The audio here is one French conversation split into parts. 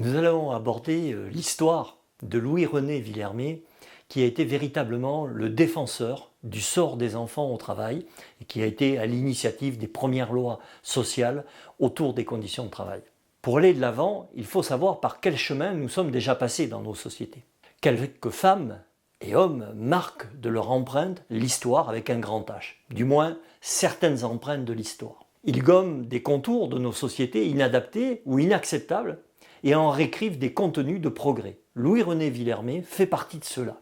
Nous allons aborder l'histoire de Louis-René Villermé, qui a été véritablement le défenseur du sort des enfants au travail et qui a été à l'initiative des premières lois sociales autour des conditions de travail. Pour aller de l'avant, il faut savoir par quel chemin nous sommes déjà passés dans nos sociétés. Quelques femmes et hommes marquent de leur empreinte l'histoire avec un grand H, du moins certaines empreintes de l'histoire. Ils gomment des contours de nos sociétés inadaptés ou inacceptables et en réécrivent des contenus de progrès. Louis-René Villermé fait partie de cela.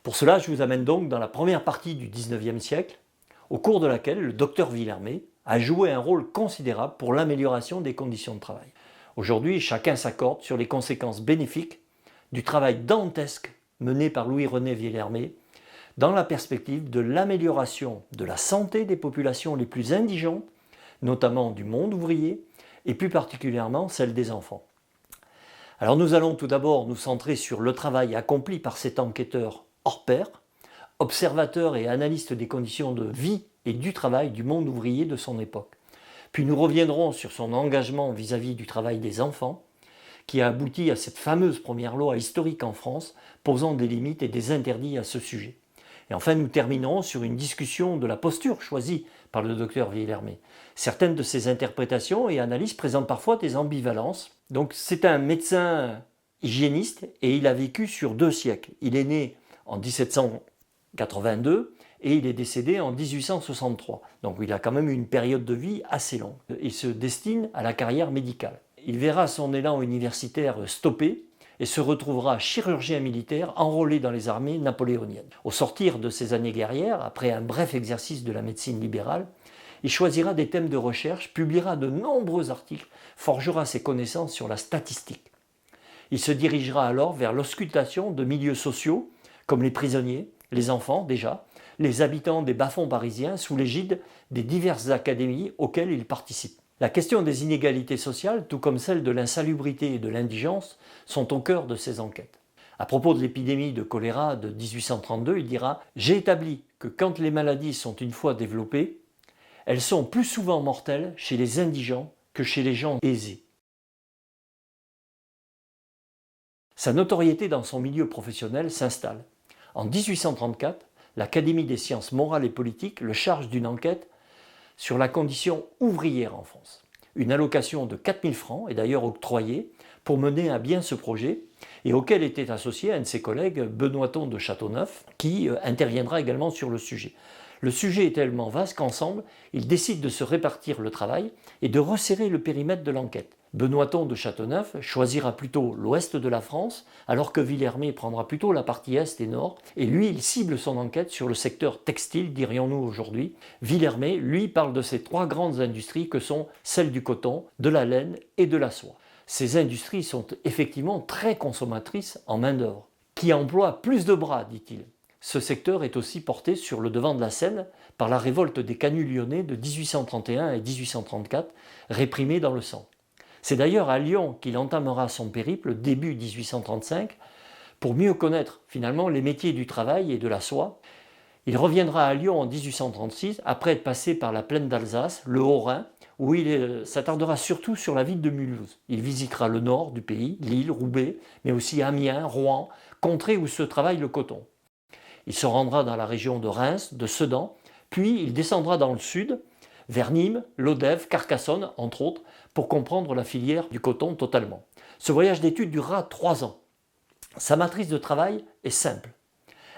Pour cela, je vous amène donc dans la première partie du XIXe siècle, au cours de laquelle le docteur Villermé a joué un rôle considérable pour l'amélioration des conditions de travail. Aujourd'hui, chacun s'accorde sur les conséquences bénéfiques du travail dantesque mené par Louis-René Villermé dans la perspective de l'amélioration de la santé des populations les plus indigentes, notamment du monde ouvrier, et plus particulièrement celle des enfants. Alors nous allons tout d'abord nous centrer sur le travail accompli par cet enquêteur hors pair, observateur et analyste des conditions de vie et du travail du monde ouvrier de son époque. Puis nous reviendrons sur son engagement vis-à-vis du travail des enfants, qui a abouti à cette fameuse première loi historique en France, posant des limites et des interdits à ce sujet. Et enfin, nous terminerons sur une discussion de la posture choisie par le docteur Villermé. Certaines de ses interprétations et analyses présentent parfois des ambivalences. Donc c'est un médecin hygiéniste et il a vécu sur 2 siècles. Il est né en 1782 et il est décédé en 1863. Donc il a quand même eu une période de vie assez longue. Il se destine à la carrière médicale. Il verra son élan universitaire stoppé et se retrouvera chirurgien militaire enrôlé dans les armées napoléoniennes. Au sortir de ces années guerrières, après un bref exercice de la médecine libérale, il choisira des thèmes de recherche, publiera de nombreux articles, forgera ses connaissances sur la statistique. Il se dirigera alors vers l'auscultation de milieux sociaux, comme les prisonniers, les enfants déjà, les habitants des bas-fonds parisiens sous l'égide des diverses académies auxquelles il participe. La question des inégalités sociales, tout comme celle de l'insalubrité et de l'indigence, sont au cœur de ses enquêtes. À propos de l'épidémie de choléra de 1832, il dira « J'ai établi que quand les maladies sont une fois développées, elles sont plus souvent mortelles chez les indigents que chez les gens aisés. » Sa notoriété dans son milieu professionnel s'installe. En 1834, l'Académie des sciences morales et politiques le charge d'une enquête sur la condition ouvrière en France. Une allocation de 4000 francs est d'ailleurs octroyée pour mener à bien ce projet et auquel était associé un de ses collègues, Benoîton de Châteauneuf, qui interviendra également sur le sujet. Le sujet est tellement vaste qu'ensemble, ils décident de se répartir le travail et de resserrer le périmètre de l'enquête. Benoîton de Châteauneuf choisira plutôt l'ouest de la France, alors que Villermé prendra plutôt la partie est et nord, et lui, il cible son enquête sur le secteur textile, dirions-nous aujourd'hui. Villermé, lui, parle de ces 3 grandes industries que sont celles du coton, de la laine et de la soie. Ces industries sont effectivement très consommatrices en main-d'œuvre, qui emploient plus de bras, dit-il. Ce secteur est aussi porté sur le devant de la scène par la révolte des canuts lyonnais de 1831 et 1834, réprimée dans le sang. C'est d'ailleurs à Lyon qu'il entamera son périple début 1835 pour mieux connaître finalement les métiers du travail et de la soie. Il reviendra à Lyon en 1836 après être passé par la plaine d'Alsace, le Haut-Rhin, où il s'attardera surtout sur la ville de Mulhouse. Il visitera le nord du pays, Lille, Roubaix, mais aussi Amiens, Rouen, contrées où se travaille le coton. Il se rendra dans la région de Reims, de Sedan, puis il descendra dans le sud, vers Nîmes, Lodève, Carcassonne, entre autres, pour comprendre la filière du coton totalement. Ce voyage d'études durera 3 ans. Sa matrice de travail est simple.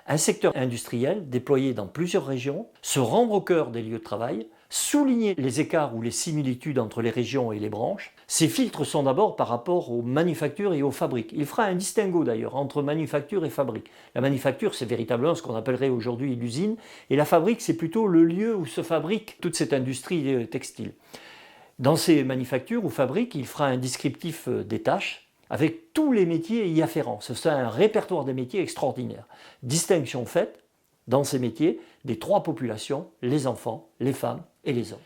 Un secteur industriel déployé dans plusieurs régions, se rendre au cœur des lieux de travail, souligner les écarts ou les similitudes entre les régions et les branches. Ces filtres sont d'abord par rapport aux manufactures et aux fabriques. Il fera un distinguo d'ailleurs entre manufacture et fabrique. La manufacture, c'est véritablement ce qu'on appellerait aujourd'hui l'usine, et la fabrique, c'est plutôt le lieu où se fabrique toute cette industrie textile. Dans ces manufactures ou fabriques, il fera un descriptif des tâches, avec tous les métiers y afférents. Ce sera un répertoire des métiers extraordinaire. Distinction faite, dans ces métiers, des 3 populations, les enfants, les femmes et les hommes.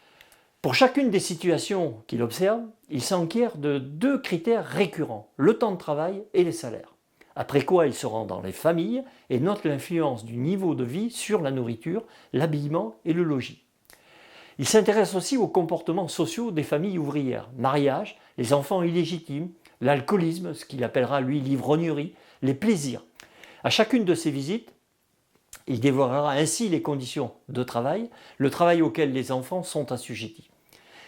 Pour chacune des situations qu'il observe, il s'enquiert de 2 critères récurrents, le temps de travail et les salaires. Après quoi il se rend dans les familles et note l'influence du niveau de vie sur la nourriture, l'habillement et le logis. Il s'intéresse aussi aux comportements sociaux des familles ouvrières, mariage, les enfants illégitimes, l'alcoolisme, ce qu'il appellera lui l'ivrognerie, les plaisirs. À chacune de ces visites, il dévoilera ainsi les conditions de travail, le travail auquel les enfants sont assujettis.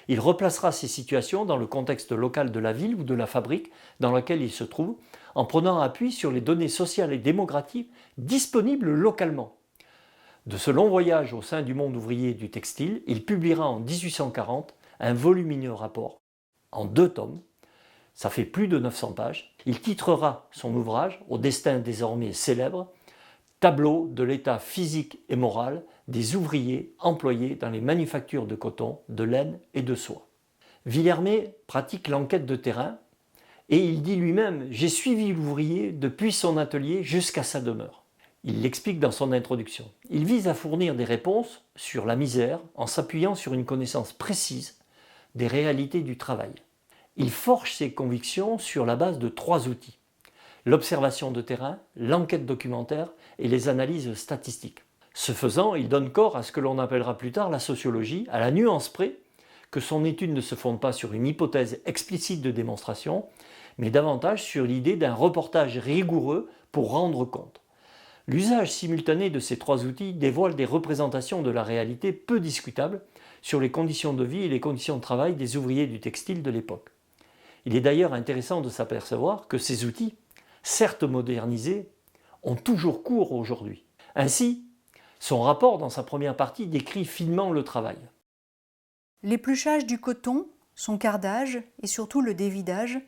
Il replacera ces situations dans le contexte local de la ville ou de la fabrique dans laquelle ils se trouvent, en prenant appui sur les données sociales et démographiques disponibles localement. De ce long voyage au sein du monde ouvrier du textile, il publiera en 1840 un volumineux rapport, en 2 tomes, ça fait plus de 900 pages. Il titrera son ouvrage, au destin désormais célèbre, Tableau de l'état physique et moral des ouvriers employés dans les manufactures de coton, de laine et de soie. Villermé pratique l'enquête de terrain et il dit lui-même « J'ai suivi l'ouvrier depuis son atelier jusqu'à sa demeure ». Il l'explique dans son introduction. Il vise à fournir des réponses sur la misère en s'appuyant sur une connaissance précise des réalités du travail. Il forge ses convictions sur la base de 3 outils. L'observation de terrain, l'enquête documentaire et les analyses statistiques. Ce faisant, il donne corps à ce que l'on appellera plus tard la sociologie, à la nuance près que son étude ne se fonde pas sur une hypothèse explicite de démonstration, mais davantage sur l'idée d'un reportage rigoureux pour rendre compte. L'usage simultané de ces 3 outils dévoile des représentations de la réalité peu discutables sur les conditions de vie et les conditions de travail des ouvriers du textile de l'époque. Il est d'ailleurs intéressant de s'apercevoir que ces outils, certes modernisés, ont toujours cours aujourd'hui. Ainsi, son rapport dans sa première partie décrit finement le travail. L'épluchage du coton, son cardage et surtout le dévidage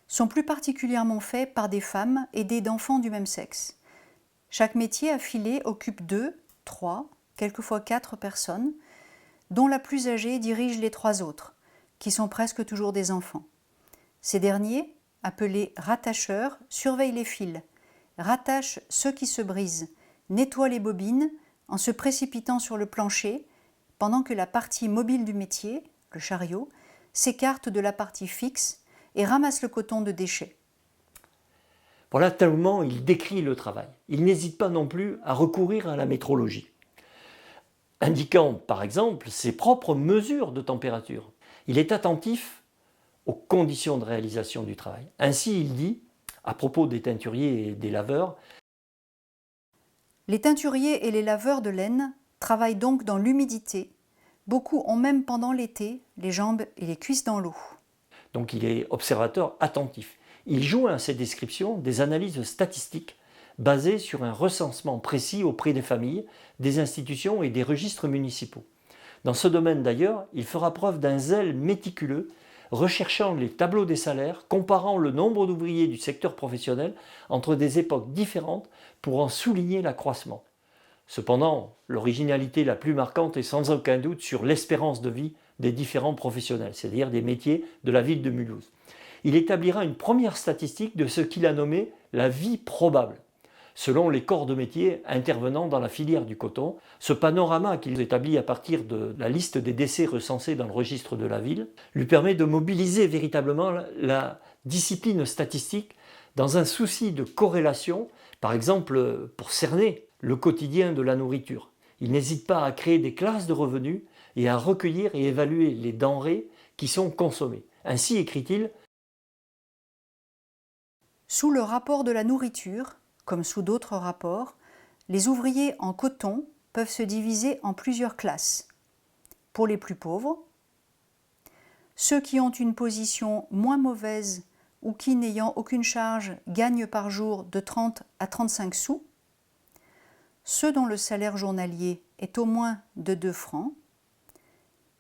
sont plus particulièrement faits par des femmes aidées d'enfants du même sexe. Chaque métier affilé occupe 2, 3, quelquefois 4 personnes, dont la plus âgée dirige les 3 autres, qui sont presque toujours des enfants. Ces derniers, appelés rattacheurs, surveillent les fils, rattachent ceux qui se brisent, nettoient les bobines en se précipitant sur le plancher, pendant que la partie mobile du métier, le chariot, s'écarte de la partie fixe et ramasse le coton de déchets. Voilà tellement il décrit le travail. Il n'hésite pas non plus à recourir à la métrologie, indiquant par exemple ses propres mesures de température. Il est attentif aux conditions de réalisation du travail. Ainsi, il dit, à propos des teinturiers et des laveurs, « Les teinturiers et les laveurs de laine travaillent donc dans l'humidité. Beaucoup ont même pendant l'été les jambes et les cuisses dans l'eau. » Donc il est observateur attentif. Il joint à ces descriptions des analyses statistiques basées sur un recensement précis auprès des familles, des institutions et des registres municipaux. Dans ce domaine d'ailleurs, il fera preuve d'un zèle méticuleux, recherchant les tableaux des salaires, comparant le nombre d'ouvriers du secteur professionnel entre des époques différentes pour en souligner l'accroissement. Cependant, l'originalité la plus marquante est sans aucun doute sur l'espérance de vie des différents professionnels, c'est-à-dire des métiers de la ville de Mulhouse. Il établira une première statistique de ce qu'il a nommé la vie probable, selon les corps de métier intervenant dans la filière du coton. Ce panorama qu'il établit à partir de la liste des décès recensés dans le registre de la ville lui permet de mobiliser véritablement la discipline statistique dans un souci de corrélation, par exemple pour cerner le quotidien de la nourriture. Il n'hésite pas à créer des classes de revenus et à recueillir et évaluer les denrées qui sont consommées. Ainsi, écrit-il, « Sous le rapport de la nourriture, comme sous d'autres rapports, les ouvriers en coton peuvent se diviser en plusieurs classes. Pour les plus pauvres, ceux qui ont une position moins mauvaise ou qui, n'ayant aucune charge, gagnent par jour de 30 à 35 sous, ceux dont le salaire journalier est au moins de 2 francs,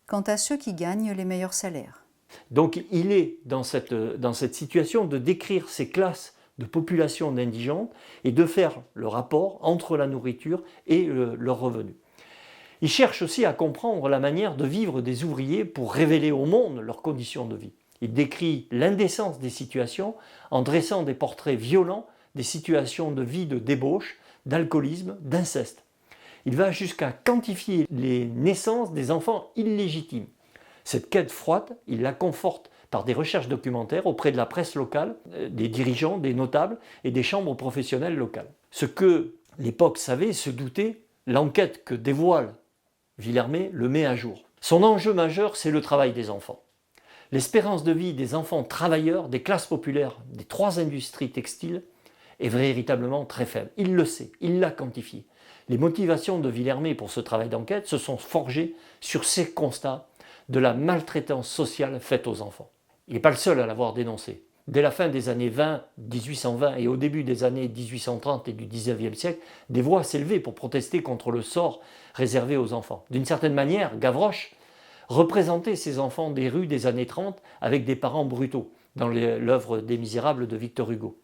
quant à ceux qui gagnent les meilleurs salaires. » Donc il est dans cette situation de décrire ces classes de population d'indigentes et de faire le rapport entre la nourriture et leurs revenus. Il cherche aussi à comprendre la manière de vivre des ouvriers pour révéler au monde leurs conditions de vie. Il décrit l'indécence des situations en dressant des portraits violents des situations de vie de débauche, d'alcoolisme, d'inceste. Il va jusqu'à quantifier les naissances des enfants illégitimes. Cette quête froide, il la conforte par des recherches documentaires auprès de la presse locale, des dirigeants, des notables et des chambres professionnelles locales. Ce que l'époque savait, se doutait, l'enquête que dévoile Villermé le met à jour. Son enjeu majeur, c'est le travail des enfants. L'espérance de vie des enfants travailleurs des classes populaires des 3 industries textiles est véritablement très faible. Il le sait, il l'a quantifié. Les motivations de Villermé pour ce travail d'enquête se sont forgées sur ces constats de la maltraitance sociale faite aux enfants. Il n'est pas le seul à l'avoir dénoncé. Dès la fin des années 1820 et au début des années 1830 et du 19e siècle, des voix s'élevaient pour protester contre le sort réservé aux enfants. D'une certaine manière, Gavroche représentait ces enfants des rues des années 30 avec des parents brutaux, dans l'œuvre des Misérables de Victor Hugo.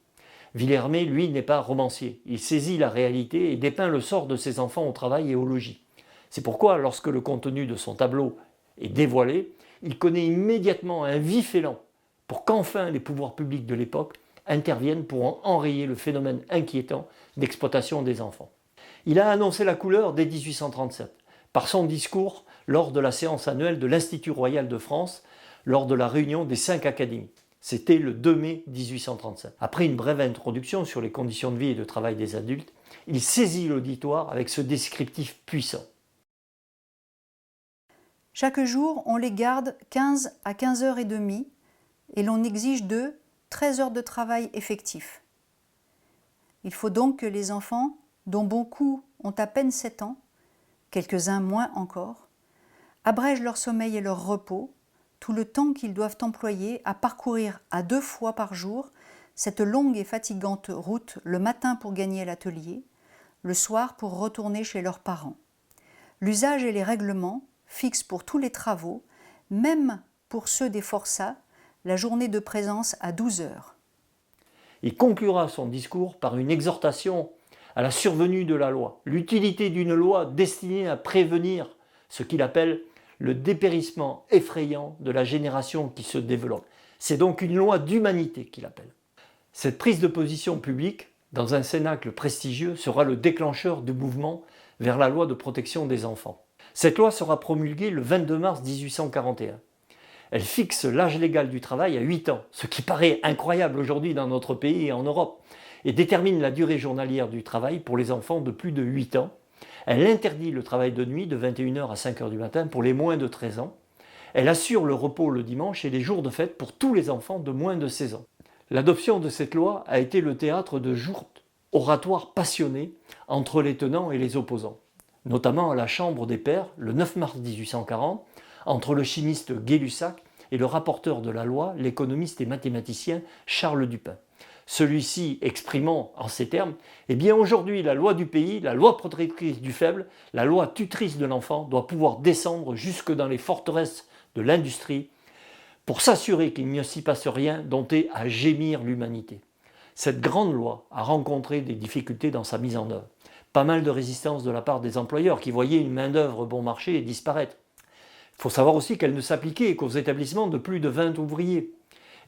Villermé, lui, n'est pas romancier. Il saisit la réalité et dépeint le sort de ses enfants au travail et au logis. C'est pourquoi, lorsque le contenu de son tableau est dévoilé, il connaît immédiatement un vif élan pour qu'enfin les pouvoirs publics de l'époque interviennent pour enrayer le phénomène inquiétant d'exploitation des enfants. Il a annoncé la couleur dès 1837, par son discours lors de la séance annuelle de l'Institut royal de France, lors de la réunion des 5 académies. C'était le 2 mai 1837. Après une brève introduction sur les conditions de vie et de travail des adultes, il saisit l'auditoire avec ce descriptif puissant. Chaque jour, on les garde 15 à 15h30 et l'on exige d'eux 13 heures de travail effectif. Il faut donc que les enfants, dont beaucoup ont à peine 7 ans, quelques-uns moins encore, abrègent leur sommeil et leur repos, tout le temps qu'ils doivent employer à parcourir à 2 fois par jour cette longue et fatigante route le matin pour gagner l'atelier, le soir pour retourner chez leurs parents. L'usage et les règlements fixent pour tous les travaux, même pour ceux des forçats, la journée de présence à 12 heures. Il conclura son discours par une exhortation à la survenue de la loi, l'utilité d'une loi destinée à prévenir ce qu'il appelle le dépérissement effrayant de la génération qui se développe. C'est donc une loi d'humanité qu'il appelle. Cette prise de position publique, dans un cénacle prestigieux, sera le déclencheur du mouvement vers la loi de protection des enfants. Cette loi sera promulguée le 22 mars 1841. Elle fixe l'âge légal du travail à 8 ans, ce qui paraît incroyable aujourd'hui dans notre pays et en Europe, et détermine la durée journalière du travail pour les enfants de plus de 8 ans. Elle interdit le travail de nuit de 21h à 5h du matin pour les moins de 13 ans. Elle assure le repos le dimanche et les jours de fête pour tous les enfants de moins de 16 ans. L'adoption de cette loi a été le théâtre de joutes oratoires passionnés entre les tenants et les opposants, notamment à la Chambre des Pairs le 9 mars 1840, entre le chimiste Gay-Lussac et le rapporteur de la loi, l'économiste et mathématicien Charles Dupin. Celui-ci exprimant en ces termes « Eh bien aujourd'hui, la loi du pays, la loi protectrice du faible, la loi tutrice de l'enfant doit pouvoir descendre jusque dans les forteresses de l'industrie pour s'assurer qu'il ne s'y passe rien dont est à gémir l'humanité. » Cette grande loi a rencontré des difficultés dans sa mise en œuvre. Pas mal de résistance de la part des employeurs qui voyaient une main-d'œuvre bon marché disparaître. Il faut savoir aussi qu'elle ne s'appliquait qu'aux établissements de plus de 20 ouvriers.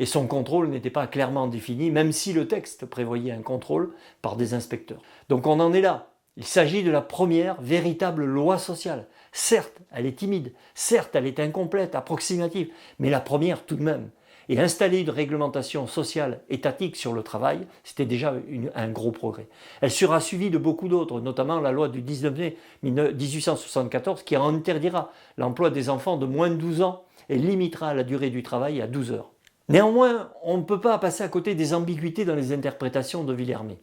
Et son contrôle n'était pas clairement défini, même si le texte prévoyait un contrôle par des inspecteurs. Donc on en est là. Il s'agit de la première véritable loi sociale. Certes, elle est timide, certes, elle est incomplète, approximative, mais la première tout de même. Et installer une réglementation sociale étatique sur le travail, c'était déjà un gros progrès. Elle sera suivie de beaucoup d'autres, notamment la loi du 19 mai 1874 qui interdira l'emploi des enfants de moins de 12 ans et limitera la durée du travail à 12 heures. Néanmoins, on ne peut pas passer à côté des ambiguïtés dans les interprétations de Villermé.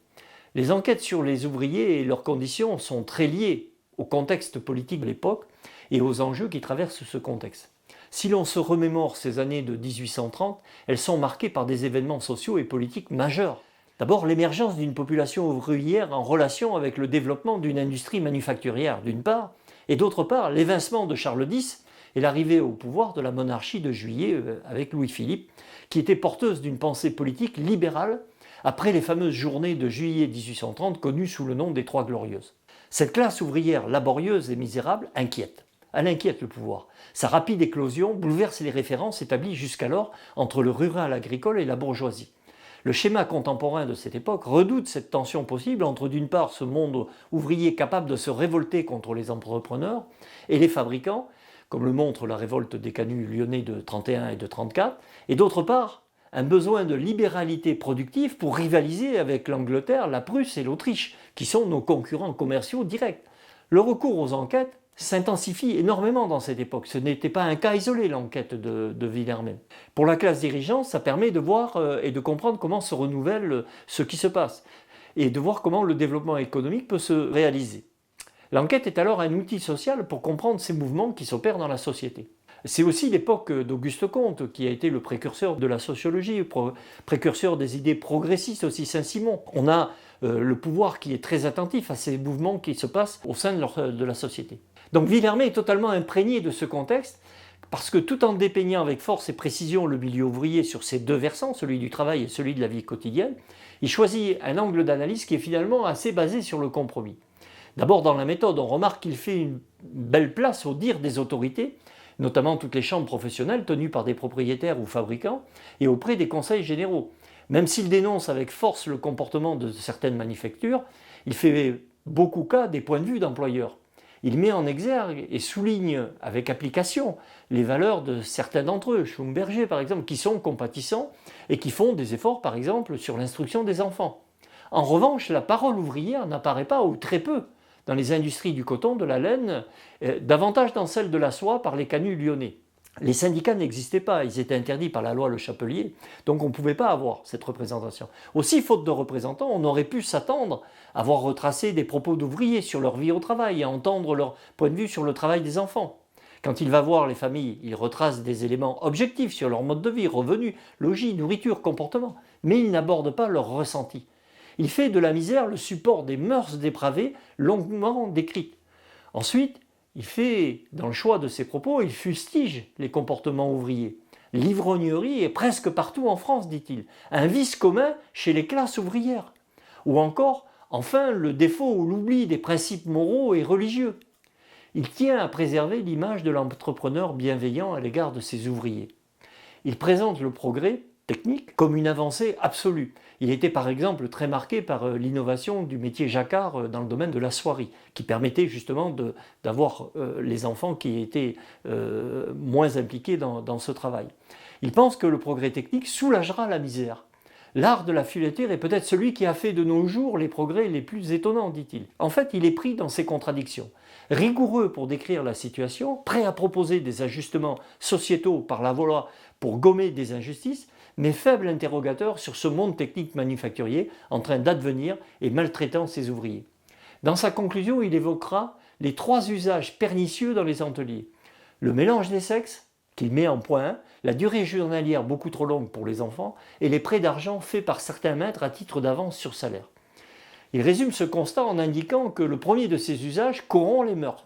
Les enquêtes sur les ouvriers et leurs conditions sont très liées au contexte politique de l'époque et aux enjeux qui traversent ce contexte. Si l'on se remémore ces années de 1830, elles sont marquées par des événements sociaux et politiques majeurs. D'abord, l'émergence d'une population ouvrière en relation avec le développement d'une industrie manufacturière, d'une part, et d'autre part, l'évincement de Charles X et l'arrivée au pouvoir de la monarchie de Juillet avec Louis-Philippe, qui était porteuse d'une pensée politique libérale après les fameuses journées de juillet 1830 connues sous le nom des Trois Glorieuses. Cette classe ouvrière laborieuse et misérable inquiète. Elle inquiète le pouvoir. Sa rapide éclosion bouleverse les références établies jusqu'alors entre le rural agricole et la bourgeoisie. Le schéma contemporain de cette époque redoute cette tension possible entre d'une part ce monde ouvrier capable de se révolter contre les entrepreneurs et les fabricants, comme le montre la révolte des canuts lyonnais de 31 et de 34, et d'autre part un besoin de libéralité productive pour rivaliser avec l'Angleterre, la Prusse et l'Autriche, qui sont nos concurrents commerciaux directs. Le recours aux enquêtes s'intensifie énormément dans cette époque. Ce n'était pas un cas isolé, l'enquête de Villermé. Pour la classe dirigeante, ça permet de voir et de comprendre comment se renouvelle ce qui se passe et de voir comment le développement économique peut se réaliser. L'enquête est alors un outil social pour comprendre ces mouvements qui s'opèrent dans la société. C'est aussi l'époque d'Auguste Comte qui a été le précurseur de la sociologie, précurseur des idées progressistes aussi, Saint-Simon. On a le pouvoir qui est très attentif à ces mouvements qui se passent au sein de la société. Donc Villermé est totalement imprégné de ce contexte parce que tout en dépeignant avec force et précision le milieu ouvrier sur ses deux versants, celui du travail et celui de la vie quotidienne, il choisit un angle d'analyse qui est finalement assez basé sur le compromis. D'abord dans la méthode, on remarque qu'il fait une belle place au dire des autorités, notamment toutes les chambres professionnelles tenues par des propriétaires ou fabricants, et auprès des conseils généraux. Même s'il dénonce avec force le comportement de certaines manufactures, il fait beaucoup cas des points de vue d'employeurs. Il met en exergue et souligne avec application les valeurs de certains d'entre eux, Schlumberger par exemple, qui sont compatissants et qui font des efforts par exemple sur l'instruction des enfants. En revanche, la parole ouvrière n'apparaît pas ou très peu dans les industries du coton, de la laine, davantage dans celle de la soie par les canuts lyonnais. Les syndicats n'existaient pas, ils étaient interdits par la loi Le Chapelier, donc on ne pouvait pas avoir cette représentation. Aussi, faute de représentants, on aurait pu s'attendre à voir retracer des propos d'ouvriers sur leur vie au travail, à entendre leur point de vue sur le travail des enfants. Quand il va voir les familles, il retrace des éléments objectifs sur leur mode de vie, revenus, logis, nourriture, comportement, mais il n'aborde pas leur ressenti. Il fait de la misère le support des mœurs dépravées longuement décrites. Ensuite, il fait, dans le choix de ses propos, il fustige les comportements ouvriers. L'ivrognerie est presque partout en France, dit-il, un vice commun chez les classes ouvrières. Ou encore, enfin, le défaut ou l'oubli des principes moraux et religieux. Il tient à préserver l'image de l'entrepreneur bienveillant à l'égard de ses ouvriers. Il présente le progrès technique comme une avancée absolue. Il était par exemple très marqué par l'innovation du métier jacquard dans le domaine de la soierie, qui permettait justement d'avoir les enfants qui étaient moins impliqués dans ce travail. Il pense que le progrès technique soulagera la misère. L'art de la filature est peut-être celui qui a fait de nos jours les progrès les plus étonnants, dit-il. En fait, il est pris dans ses contradictions. Rigoureux pour décrire la situation, prêt à proposer des ajustements sociétaux par la voie pour gommer des injustices, mais faible interrogateur sur ce monde technique manufacturier en train d'advenir et maltraitant ses ouvriers. Dans sa conclusion, il évoquera les 3 usages pernicieux dans les ateliers. Le mélange des sexes, qu'il met en point 1, la durée journalière beaucoup trop longue pour les enfants et les prêts d'argent faits par certains maîtres à titre d'avance sur salaire. Il résume ce constat en indiquant que le premier de ces usages corrompt les mœurs.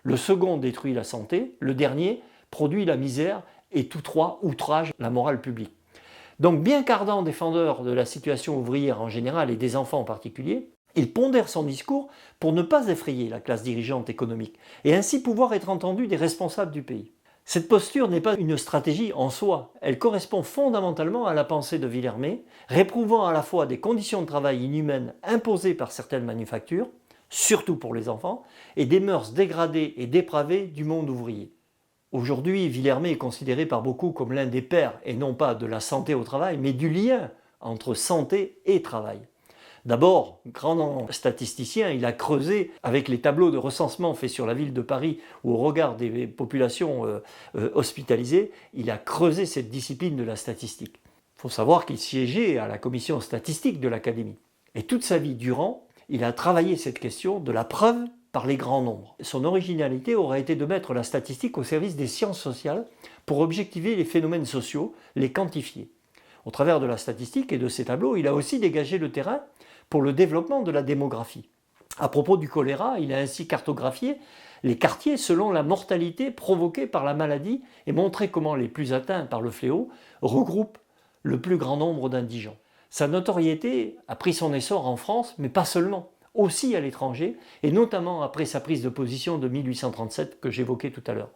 Le second détruit la santé, le dernier produit la misère et tous 3 outragent la morale publique. Donc bien qu'ardent défendeur de la situation ouvrière en général et des enfants en particulier, il pondère son discours pour ne pas effrayer la classe dirigeante économique et ainsi pouvoir être entendu des responsables du pays. Cette posture n'est pas une stratégie en soi, elle correspond fondamentalement à la pensée de Villermé, réprouvant à la fois des conditions de travail inhumaines imposées par certaines manufactures, surtout pour les enfants, et des mœurs dégradées et dépravées du monde ouvrier. Aujourd'hui, Villermé est considéré par beaucoup comme l'un des pères, et non pas de la santé au travail, mais du lien entre santé et travail. D'abord, grand statisticien, il a creusé avec les tableaux de recensement faits sur la ville de Paris ou au regard des populations hospitalisées, il a creusé cette discipline de la statistique. Il faut savoir qu'il siégeait à la commission statistique de l'Académie. Et toute sa vie durant, il a travaillé cette question de la preuve par les grands nombres. Son originalité aurait été de mettre la statistique au service des sciences sociales pour objectiver les phénomènes sociaux, les quantifier. Au travers de la statistique et de ces tableaux, il a aussi dégagé le terrain pour le développement de la démographie. À propos du choléra, il a ainsi cartographié les quartiers selon la mortalité provoquée par la maladie et montré comment les plus atteints par le fléau regroupent le plus grand nombre d'indigents. Sa notoriété a pris son essor en France, mais pas seulement, aussi à l'étranger, et notamment après sa prise de position de 1837 que j'évoquais tout à l'heure.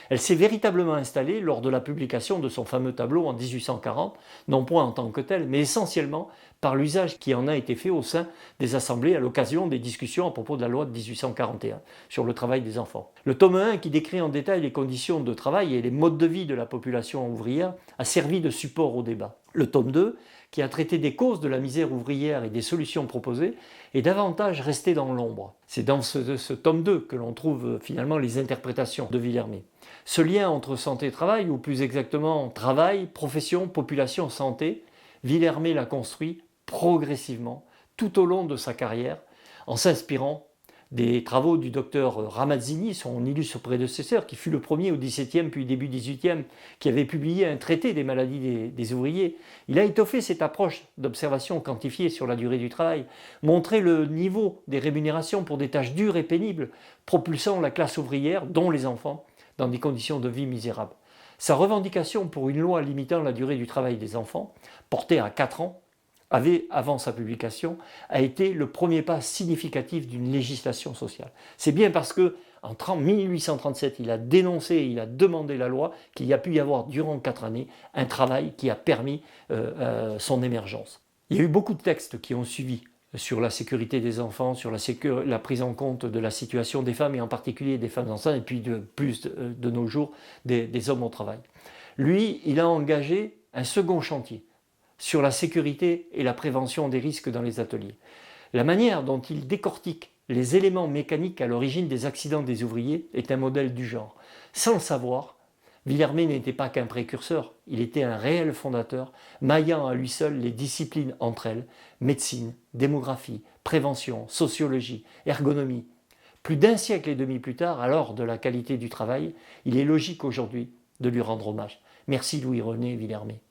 Elle s'est véritablement installée lors de la publication de son fameux tableau en 1840, non point en tant que tel, mais essentiellement par l'usage qui en a été fait au sein des assemblées à l'occasion des discussions à propos de la loi de 1841 sur le travail des enfants. Le tome 1, qui décrit en détail les conditions de travail et les modes de vie de la population ouvrière, a servi de support au débat. Le tome 2, qui a traité des causes de la misère ouvrière et des solutions proposées, est davantage resté dans l'ombre. C'est dans ce tome 2 que l'on trouve finalement les interprétations de Villermé. Ce lien entre santé et travail, ou plus exactement travail, profession, population, santé, Villermé l'a construit progressivement tout au long de sa carrière en s'inspirant des travaux du docteur Ramazzini, son illustre prédécesseur, qui fut le premier au XVIIe puis début XVIIIe, qui avait publié un traité des maladies des ouvriers. Il a étoffé cette approche d'observation quantifiée sur la durée du travail, montré le niveau des rémunérations pour des tâches dures et pénibles, propulsant la classe ouvrière, dont les enfants, dans des conditions de vie misérables. Sa revendication pour une loi limitant la durée du travail des enfants, portée à 4 ans, avant sa publication, a été le premier pas significatif d'une législation sociale. C'est bien parce que en 1837, il a dénoncé, il a demandé la loi, qu'il y a pu y avoir durant 4 années un travail qui a permis son émergence. Il y a eu beaucoup de textes qui ont suivi sur la sécurité des enfants, sur la prise en compte de la situation des femmes, et en particulier des femmes enceintes, et puis de nos jours, des hommes au travail. Lui, il a engagé un second chantier sur la sécurité et la prévention des risques dans les ateliers. La manière dont il décortique les éléments mécaniques à l'origine des accidents des ouvriers est un modèle du genre. Sans le savoir, Villermé n'était pas qu'un précurseur, il était un réel fondateur, maillant à lui seul les disciplines entre elles, médecine, démographie, prévention, sociologie, ergonomie. Plus d'un siècle et demi plus tard, alors de la qualité du travail, il est logique aujourd'hui de lui rendre hommage. Merci Louis-René Villermé.